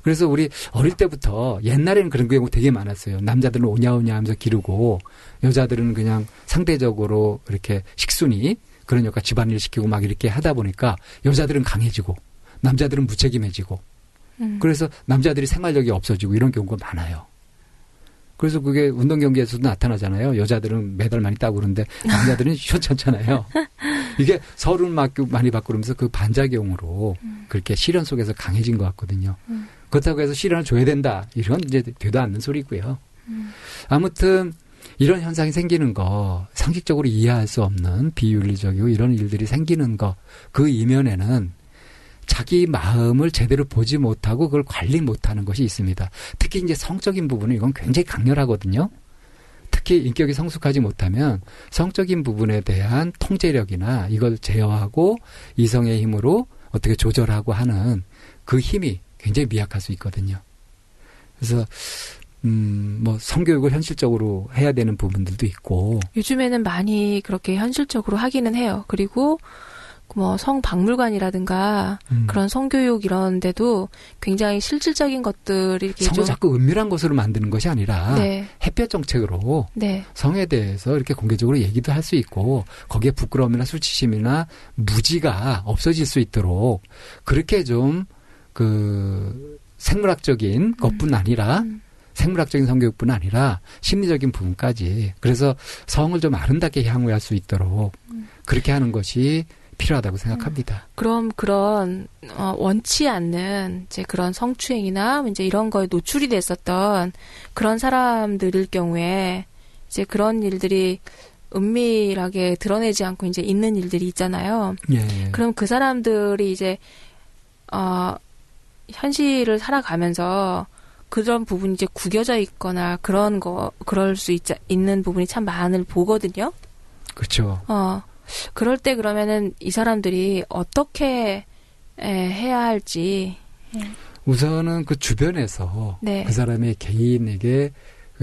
그래서 우리 어릴 때부터 옛날에는 그런 경우 되게 많았어요. 남자들은 오냐오냐 하면서 기르고 여자들은 그냥 상대적으로 이렇게 식순이 그런 역할 집안일 시키고 막 이렇게 하다 보니까 여자들은 강해지고 남자들은 무책임해지고 그래서 남자들이 생활력이 없어지고 이런 경우가 많아요. 그래서 그게 운동 경기에서도 나타나잖아요. 여자들은 메달 많이 따고 그러는데 남자들은 시원찮잖아요. 이게 서른 많이 받고 그러면서 그 반작용으로 그렇게 시련 속에서 강해진 것 같거든요. 그렇다고 해서 시련을 줘야 된다. 이런 이제 되도 않는 소리고요. 아무튼 이런 현상이 생기는 거 상식적으로 이해할 수 없는 비윤리적이고 이런 일들이 생기는 거 그 이면에는 자기 마음을 제대로 보지 못하고 그걸 관리 못하는 것이 있습니다. 특히 이제 성적인 부분은 이건 굉장히 강렬하거든요. 특히 인격이 성숙하지 못하면 성적인 부분에 대한 통제력이나 이걸 제어하고 이성의 힘으로 어떻게 조절하고 하는 그 힘이 굉장히 미약할 수 있거든요. 그래서 뭐 성교육을 현실적으로 해야 되는 부분들도 있고 요즘에는 많이 그렇게 현실적으로 하기는 해요. 그리고 뭐 성박물관이라든가 그런 성교육 이런 데도 굉장히 실질적인 것들이 이렇게 성을 자꾸 은밀한 것으로 만드는 것이 아니라 네. 햇볕 정책으로 네. 성에 대해서 이렇게 공개적으로 얘기도 할 수 있고 거기에 부끄러움이나 수치심이나 무지가 없어질 수 있도록 그렇게 좀 그 생물학적인 것뿐 아니라 생물학적인 성교육뿐 아니라 심리적인 부분까지 그래서 성을 좀 아름답게 향유할 수 있도록 그렇게 하는 것이 필요하다고 생각합니다. 그럼 그런 원치 않는 이제 그런 성추행이나 이제 이런 거에 노출이 됐었던 그런 사람들일 경우에 이제 그런 일들이 은밀하게 드러내지 않고 이제 있는 일들이 있잖아요. 예. 그럼 그 사람들이 이제 현실을 살아가면서 그런 부분이 이제 구겨져 있거나 그럴 수 있는 부분이 참 많을 보거든요. 그렇죠. 그럴 때 그러면은 이 사람들이 어떻게 해야 할지. 우선은 그 주변에서 네. 그 사람의 개인에게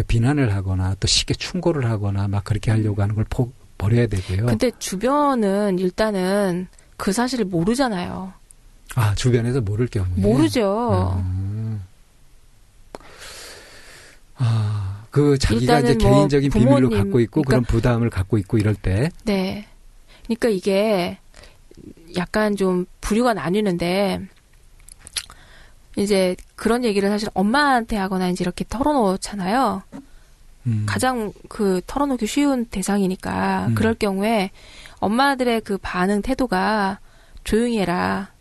비난을 하거나 또 쉽게 충고를 하거나 막 그렇게 하려고 하는 걸 버려야 되고요. 근데 주변은 일단은 그 사실을 모르잖아요. 아, 주변에서 모를 경우에. 모르죠. 그 자기가 이제 뭐 개인적인 비밀로 부모님, 갖고 있고 그러니까, 그런 부담을 갖고 있고 이럴 때. 네. 그러니까 이게 약간 좀 부류가 나뉘는데 이제 그런 얘기를 사실 엄마한테 하거나 이제 이렇게 털어놓잖아요. 가장 그 털어놓기 쉬운 대상이니까 그럴 경우에 엄마들의 그 반응 태도가 조용히 해라.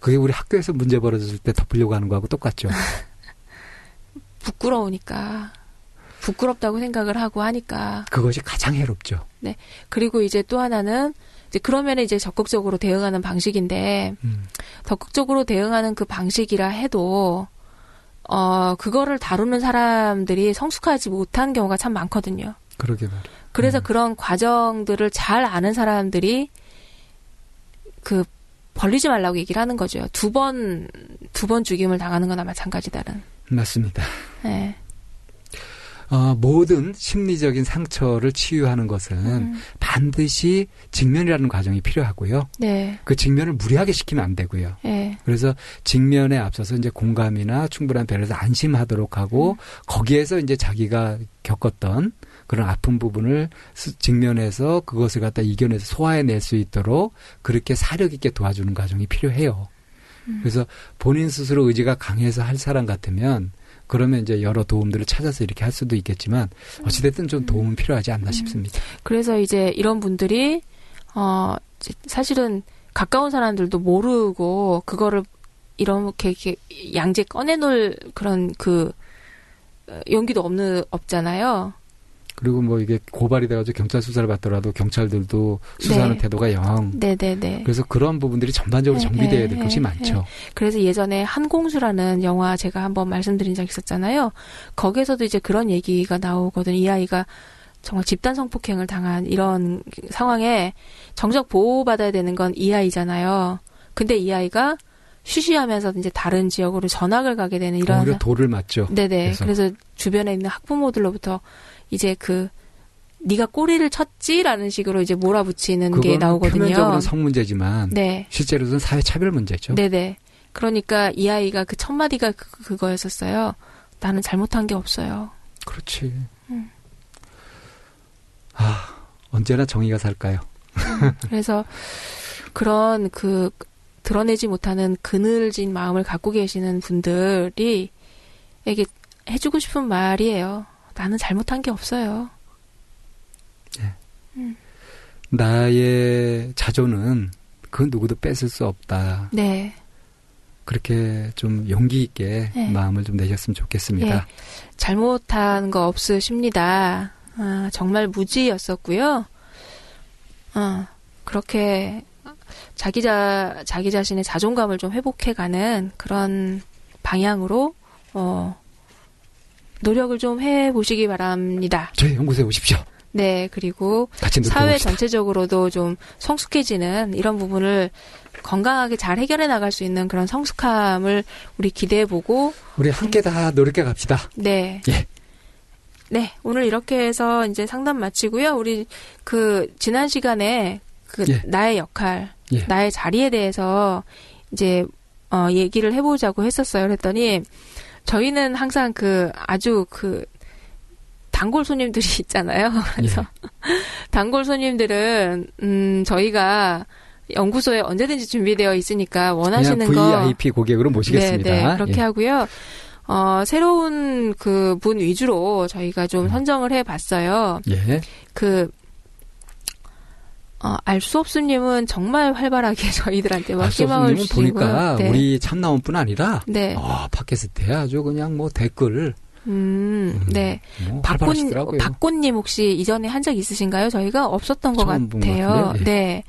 그게 우리 학교에서 문제 벌어졌을 때 덮으려고 하는 거하고 똑같죠. 부끄러우니까. 부끄럽다고 생각을 하고 하니까. 그것이 가장 해롭죠. 네. 그리고 이제 또 하나는 이제 그러면 이제 적극적으로 대응하는 방식인데 적극적으로 대응하는 그 방식이라 해도 그거를 다루는 사람들이 성숙하지 못한 경우가 참 많거든요. 그러게 말이에요. 그래서 그런 과정들을 잘 아는 사람들이 그 벌리지 말라고 얘기를 하는 거죠. 두 번 죽임을 당하는 거나 마찬가지다는. 맞습니다. 네. 모든 심리적인 상처를 치유하는 것은 반드시 직면이라는 과정이 필요하고요. 네. 그 직면을 무리하게 시키면 안 되고요. 네. 그래서 직면에 앞서서 이제 공감이나 충분한 배려에서 안심하도록 하고 거기에서 이제 자기가 겪었던 그런 아픈 부분을 직면해서 그것을 갖다 이겨내서 소화해낼 수 있도록 그렇게 사력 있게 도와주는 과정이 필요해요. 그래서 본인 스스로 의지가 강해서 할 사람 같으면 그러면 이제 여러 도움들을 찾아서 이렇게 할 수도 있겠지만 어찌됐든 좀 도움은 필요하지 않나 싶습니다. 그래서 이제 이런 분들이 사실은 가까운 사람들도 모르고 그거를 이렇게 양재 꺼내놓을 그런 그 용기도 없잖아요. 그리고 뭐 이게 고발이 돼가지고 경찰 수사를 받더라도 경찰들도 수사하는 네. 태도가 영. 네네네. 그래서 그런 부분들이 전반적으로 정비돼야 될 것이 많죠. 그래서 예전에 한공수라는 영화 제가 한번 말씀드린 적 있었잖아요. 거기에서도 이제 그런 얘기가 나오거든요. 이 아이가 정말 집단 성폭행을 당한 이런 상황에 정작 보호받아야 되는 건 이 아이잖아요. 근데 이 아이가 쉬쉬하면서 이제 다른 지역으로 전학을 가게 되는 이런. 오히려 돌을 맞죠. 네네. 그래서 주변에 있는 학부모들로부터 이제 네가 꼬리를 쳤지라는 식으로 이제 몰아붙이는 게 나오거든요. 표면적으로는 성 문제지만 네. 실제로는 사회 차별 문제죠. 네네. 그러니까 이 아이가 그 첫 마디가 그거였었어요. 나는 잘못한 게 없어요. 그렇지. 언제나 정의가 살까요? 그래서 그런 드러내지 못하는 그늘진 마음을 갖고 계시는 분들이 에게 해주고 싶은 말이에요. 나는 잘못한 게 없어요. 네. 나의 자존은 그 누구도 뺏을 수 없다. 네. 그렇게 좀 용기 있게 네. 마음을 좀 내셨으면 좋겠습니다. 예. 잘못한 거 없으십니다. 정말 무지였었고요. 그렇게 자기 자신의 자존감을 좀 회복해가는 그런 방향으로 노력을 좀 해보시기 바랍니다. 저희 연구소에 오십시오. 네, 그리고 사회 전체적으로도 좀 성숙해지는 이런 부분을 건강하게 잘 해결해 나갈 수 있는 그런 성숙함을 우리 기대해보고 우리 함께 다 노력해 갑시다. 네. 예. 네, 오늘 이렇게 해서 이제 상담 마치고요. 우리 지난 시간에 예. 나의 역할, 예. 나의 자리에 대해서 이제 얘기를 해보자고 했었어요. 그랬더니 저희는 항상 아주 단골 손님들이 있잖아요. 그래서 단골 손님들은 저희가 연구소에 언제든지 준비되어 있으니까 원하시는 거 VIP 고객으로 모시겠습니다. 네, 그렇게 하고요. 새로운 분 위주로 저희가 좀 선정을 해봤어요. 예. 알 수 없음님은 정말 활발하게 저희들한테 막 희망을 주시고요. 보니까 네. 우리 참나원뿐 아니라 네. 팟캐스트에 아주 그냥 댓글 네. 활발하시더라고요. 박꽃님 혹시 이전에 한 적 있으신가요? 저희가 없었던 것 같아요. 예. 네.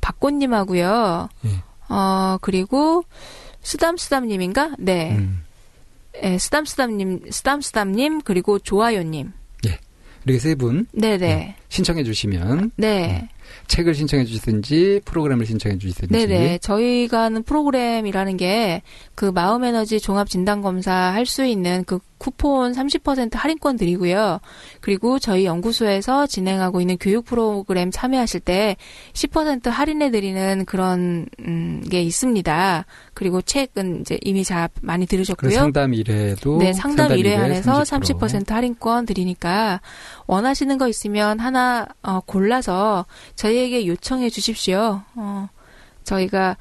박꽃님하고요. 예. 그리고 쓰담쓰담님인가? 네. 네, 쓰담쓰담님, 그리고 좋아요님. 예. 이렇게 세 분. 네네. 예. 신청해 주시면. 네. 책을 신청해 주시든지, 프로그램을 신청해 주시든지. 네네. 저희가 하는 프로그램이라는 게 마음에너지 종합진단검사 할 수 있는 쿠폰 30% 할인권 드리고요. 그리고 저희 연구소에서 진행하고 있는 교육 프로그램 참여하실 때 10% 할인해 드리는 그런 게 있습니다. 그리고 책은 이제 이미 많이 들으셨고요. 상담 1회도 네, 상담 1회 안에서 30% 할인권 드리니까 원하시는 거 있으면 하나 골라서 저희에게 요청해 주십시오. 저희가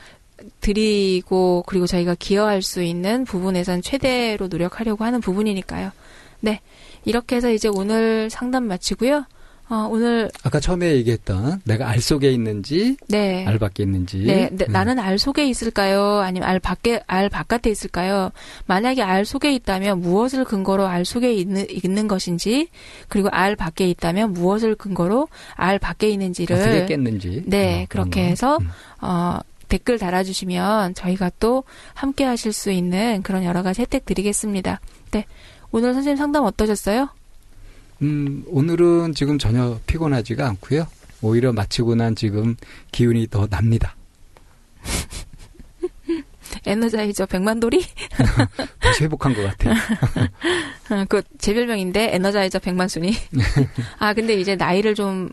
드리고 그리고 저희가 기여할 수 있는 부분에선 최대로 노력하려고 하는 부분이니까요. 네, 이렇게 해서 이제 오늘 상담 마치고요. 오늘 아까 처음에 얘기했던 내가 알 속에 있는지 네. 알 밖에 있는지 네, 나는 알 속에 있을까요? 아니면 알 바깥에 있을까요? 만약에 알 속에 있다면 무엇을 근거로 알 속에 있는 것인지, 그리고 알 밖에 있다면 무엇을 근거로 알 밖에 있는지를 어떻게 깼는지 네, 그렇게 해서 댓글 달아주시면 저희가 또 함께 하실 수 있는 그런 여러 가지 혜택 드리겠습니다. 네. 오늘 선생님 상담 어떠셨어요? 오늘은 지금 전혀 피곤하지가 않고요. 오히려 마치고 난 지금 기운이 더 납니다. 에너자이저 100만돌이? 다시 회복한 것 같아요. 제 별명인데, 에너자이저 100만순이. 근데 이제 나이를 좀,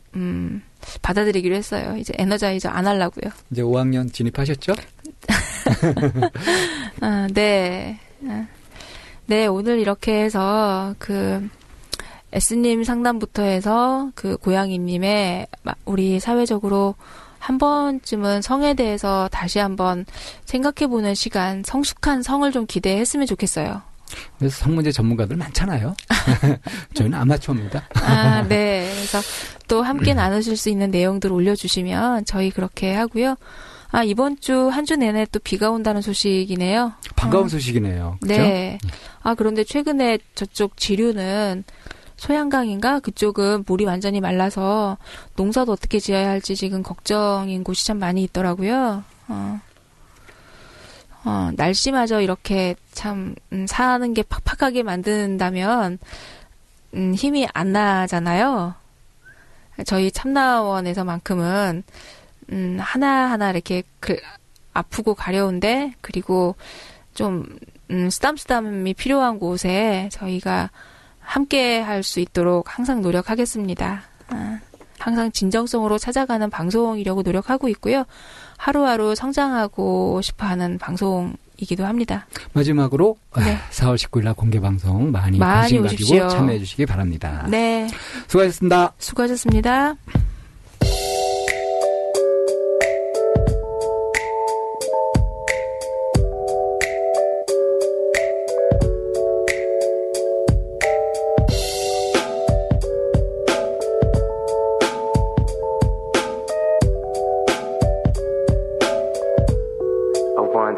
받아들이기로 했어요. 이제 에너자이저 안 하려고요. 이제 5학년 진입하셨죠? 네. 네, 오늘 이렇게 해서 S님 상담부터 해서 고양이님의 우리 사회적으로 한 번쯤은 성에 대해서 다시 한번 생각해보는 시간, 성숙한 성을 좀 기대했으면 좋겠어요. 그래서 성문제 전문가들 많잖아요. 저희는 아마추어입니다. 네. 그래서 또 함께 나누실 수 있는 내용들을 올려주시면 저희 그렇게 하고요. 이번 주 한 주 내내 또 비가 온다는 소식이네요. 반가운 소식이네요. 그렇죠? 네. 그런데 최근에 저쪽 지류는 소양강인가? 그쪽은 물이 완전히 말라서 농사도 어떻게 지어야 할지 지금 걱정인 곳이 참 많이 있더라고요. 날씨마저 이렇게 참 사는 게 팍팍하게 만든다면 힘이 안 나잖아요. 저희 참나원에서만큼은 하나하나 이렇게 아프고 가려운데 그리고 좀 쓰담쓰담이 필요한 곳에 저희가 함께 할 수 있도록 항상 노력하겠습니다. 항상 진정성으로 찾아가는 방송이려고 노력하고 있고요. 하루하루 성장하고 싶어하는 방송이기도 합니다. 마지막으로 4월 19일 날 공개 방송 많이 관심 가지고 참여해 주시기 바랍니다. 네. 수고하셨습니다. 수고하셨습니다.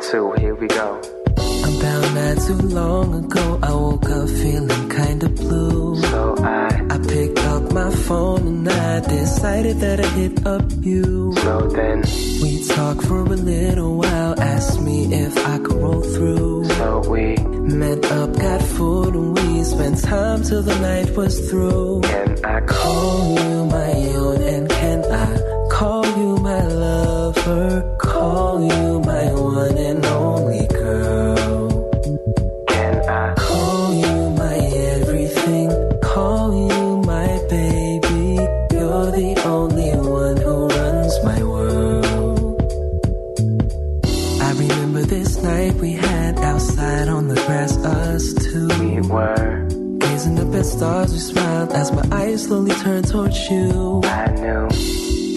So here we go. About not too long ago, I woke up feeling kinda blue. So I picked up my phone and I decided that I'd hit up you. So then we talked for a little while, asked me if I could roll through. So we met up, got food, and we spent time till the night was through. Can I call you my own, and can I call you my lover? Call you my one and only girl. Can I call you my everything? Call you my baby. You're the only one who runs my world. I remember this night we had outside on the grass, us two. We were gazing up at stars, we smiled as my eyes slowly turned towards you. I knew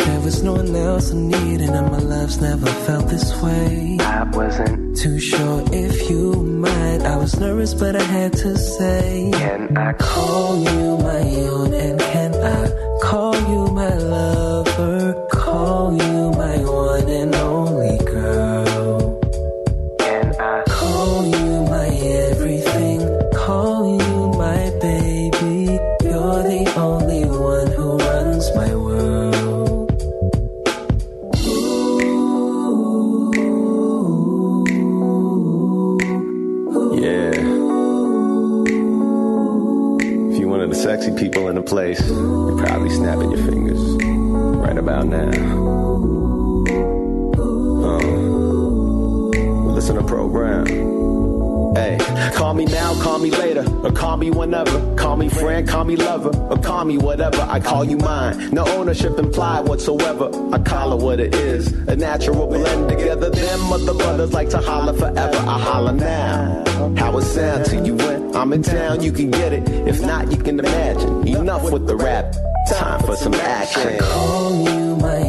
there was no one else I needed, and my love's never felt this way. I wasn't too sure if you might. I was nervous, but I had to say, can I call you my own, and can I call you my lover? Call you my one and only girl. Can I call you my everything? Call you my baby. You're the only one who runs my world. Sexy people in a place, you're probably snapping your fingers right about now. Listen to program. Hey, call me now, call me later, or call me whenever. Call me friend, call me lover, or call me whatever. I call you mine, no ownership implied whatsoever. I call it what it is, a natural blend together. Them other brothers like to holler forever. I holler now. How it sound to you when I'm in town, you can get it. If not, you can imagine. Enough with the rap, time for some action. I call you my